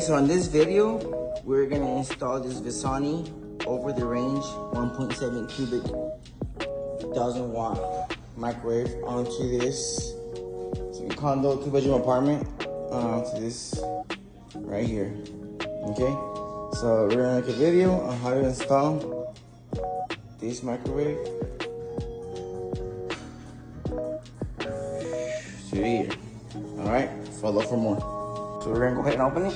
So in this video, we're gonna install this Visani over the range 1.7 cubic 1000-watt microwave onto this condo 2-bedroom apartment, onto this right here. Okay, so we're gonna make a video on how to install this microwave to here. All right, follow for more. So we're gonna go ahead and open it.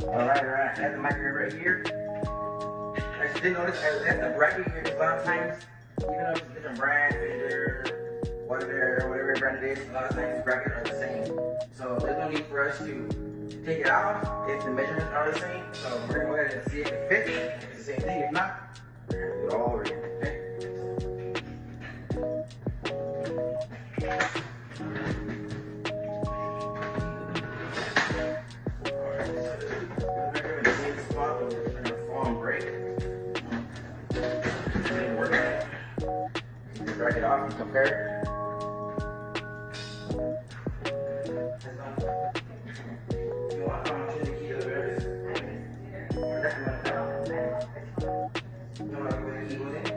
Alright, I have the microwave right here. I just did notice I left the bracket here because a lot of times, even though it's a different brand, whatever brand it is, a lot of times the brackets are the same. So there's no need for us to take it off if the measurements are the same. So we're gonna go ahead and see if it fits, if it's the same thing. If not, we're gonna do it all over again. Break it off and compare. You want to the key to the various. You want to go with the key with it?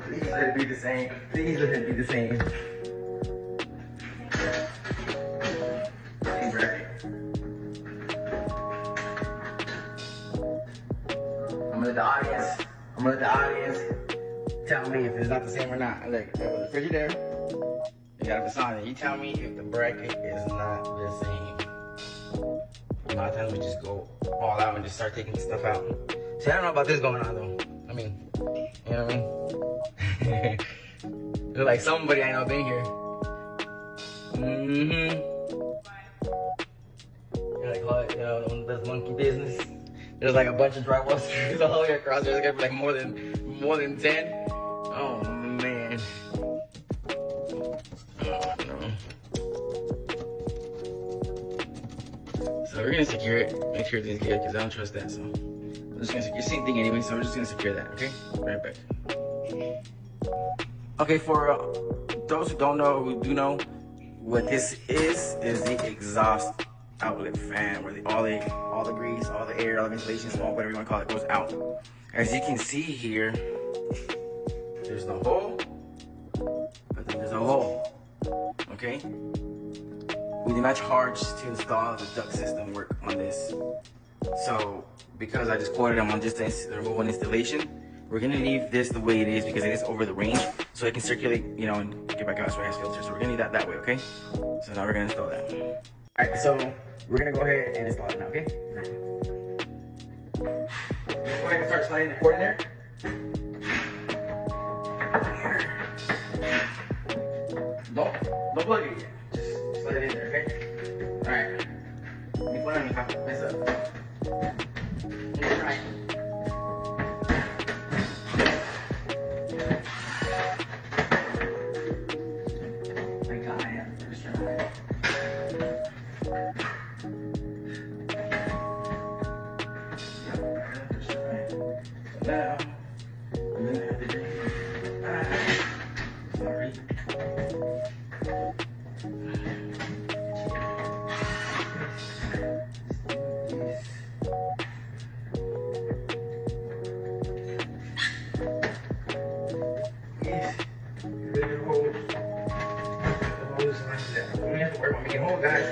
Please let it be the same. Please let it be the same. Same bracket. I'm gonna let the audience tell me if it's not the same or not. Look, the Frigidaire, you got a Visani. You tell me if the bracket is not the same. A lot of times we just go all out and just start taking stuff out. See, I don't know about this going on though. I mean, you know what I mean? Look like somebody I know been here. Like, you know, one of those monkey business. There's like a bunch of drywall screws all the way across. There's gonna be like more than 10. Oh man. Oh no. So we're gonna secure it. Make sure everything's good because I don't trust that. So I'm just gonna secure the same thing anyway. So I'm just gonna secure that. Okay. Right back. Okay, for those who don't know, who do know, what this is the exhaust outlet fan, where all the grease, all the air, all the ventilation, smoke, whatever you want to call it, goes out. As you can see here, there's no hole, but then there's a hole. Okay. We did not charge to install the duct system work on this. So because I just quoted them on just the removal and installation, we're gonna leave this the way it is because it is over the range, so it can circulate, you know, and get back out so it has filter. So we're gonna leave that way, okay? So now we're gonna install that. All right, so we're gonna go ahead and install it now, okay? Go ahead and start sliding the cord in there. Don't plug it yet. Just slide it in there, okay? All right. Let me mess up. All right. Now, I'm gonna have to drink. Sorry. Yes. Good hose. The hose like that. We don't have to worry about making holes, guys.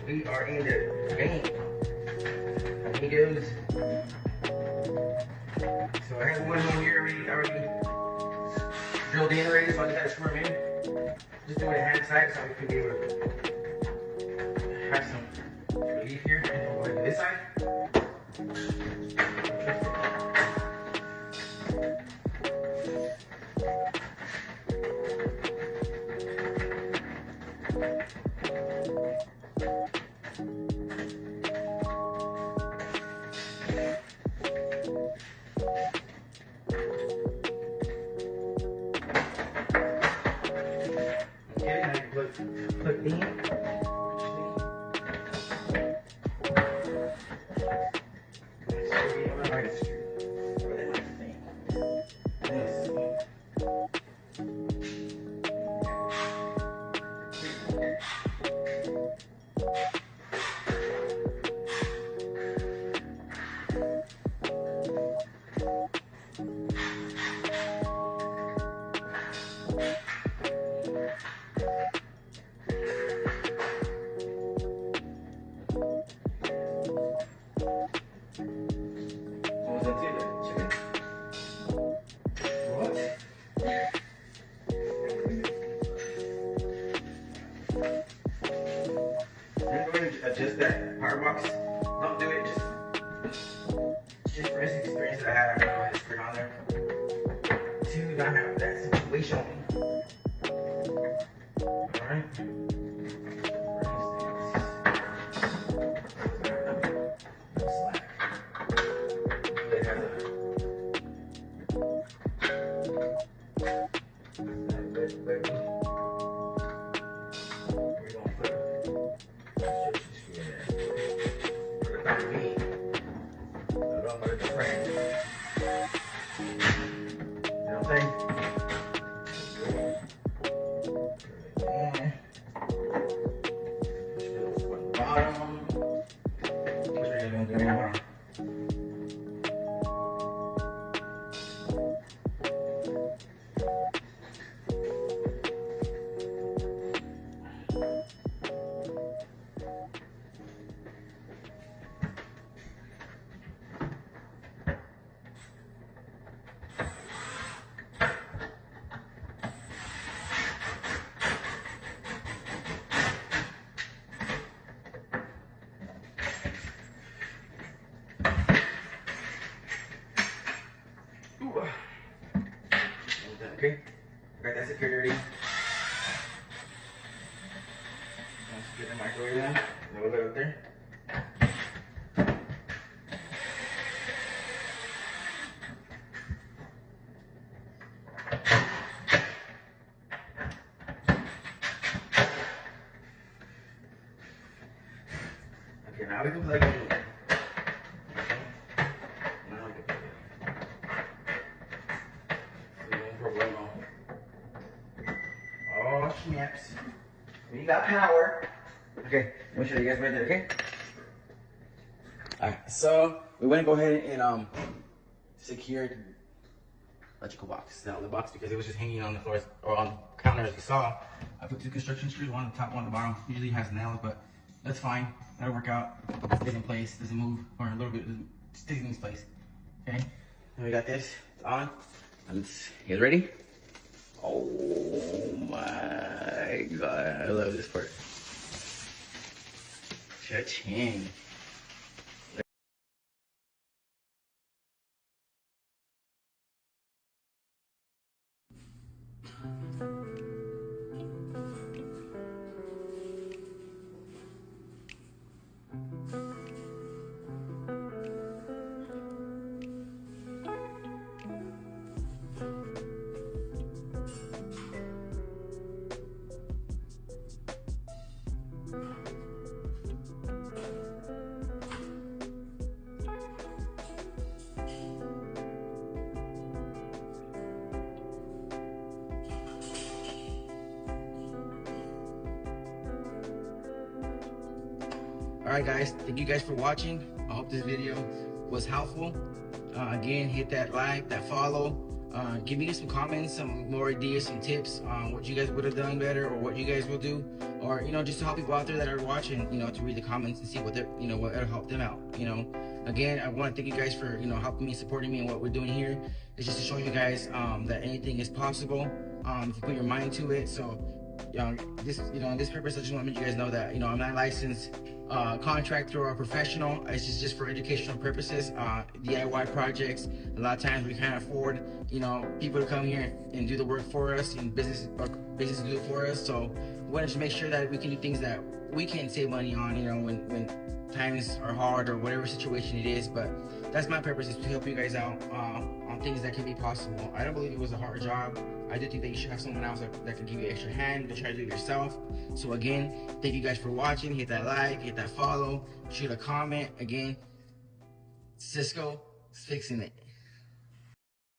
We are in the game. Amigos. So I have one hole here already drilled in already, so I just gotta screw them in. Just doing it hand side so we can be able to have some leave here and go to this side. Okay, now you put in. Adjust that power box. Don't do it, just for this experience that I had, I'm gonna go ahead and spring on there to not have that situation. Alright. Okay, I got that secured already. Let's get the microwave in. A little bit up there. Okay, now we can plug it in. Oh, snaps. We got power. Okay, let me show you guys right there, okay? Alright, so we went to go ahead and secured electrical box. Now the box, because it was just hanging on the floor or on the counter as you saw. I put two construction screws, one on the top, one on the bottom. Usually has nails, but that's fine. That'll work out. Stay in place, doesn't move, or a little bit, stays in this place. Okay, and we got this, it's on. You guys ready? Oh my god, I love this part. Cha-ching. Alright guys, thank you guys for watching. I hope this video was helpful. Again, hit that like, that follow. Give me some comments, some more ideas, some tips on what you guys would have done better or what you guys will do. Or, just to help people out there that are watching, to read the comments and see what they're, what'll help them out, Again, I want to thank you guys for, helping me, supporting me in what we're doing here. It's just to show you guys that anything is possible if you put your mind to it. So, this purpose, I just want to let you guys know that, I'm not licensed contractor or professional. It's just for educational purposes. DIY projects. A lot of times we can't afford, people to come here and do the work for us, and business do it for us. So we want to make sure that we can do things that we can save money on, when times are hard or whatever situation it is. But that's my purpose, is to help you guys out on things that can be possible. I don't believe it was a hard job. I do think that you should have someone else that can give you an extra hand to try to do it yourself. So again, thank you guys for watching. Hit that like, hit that follow, shoot a comment. Again, Cisco is fixing it.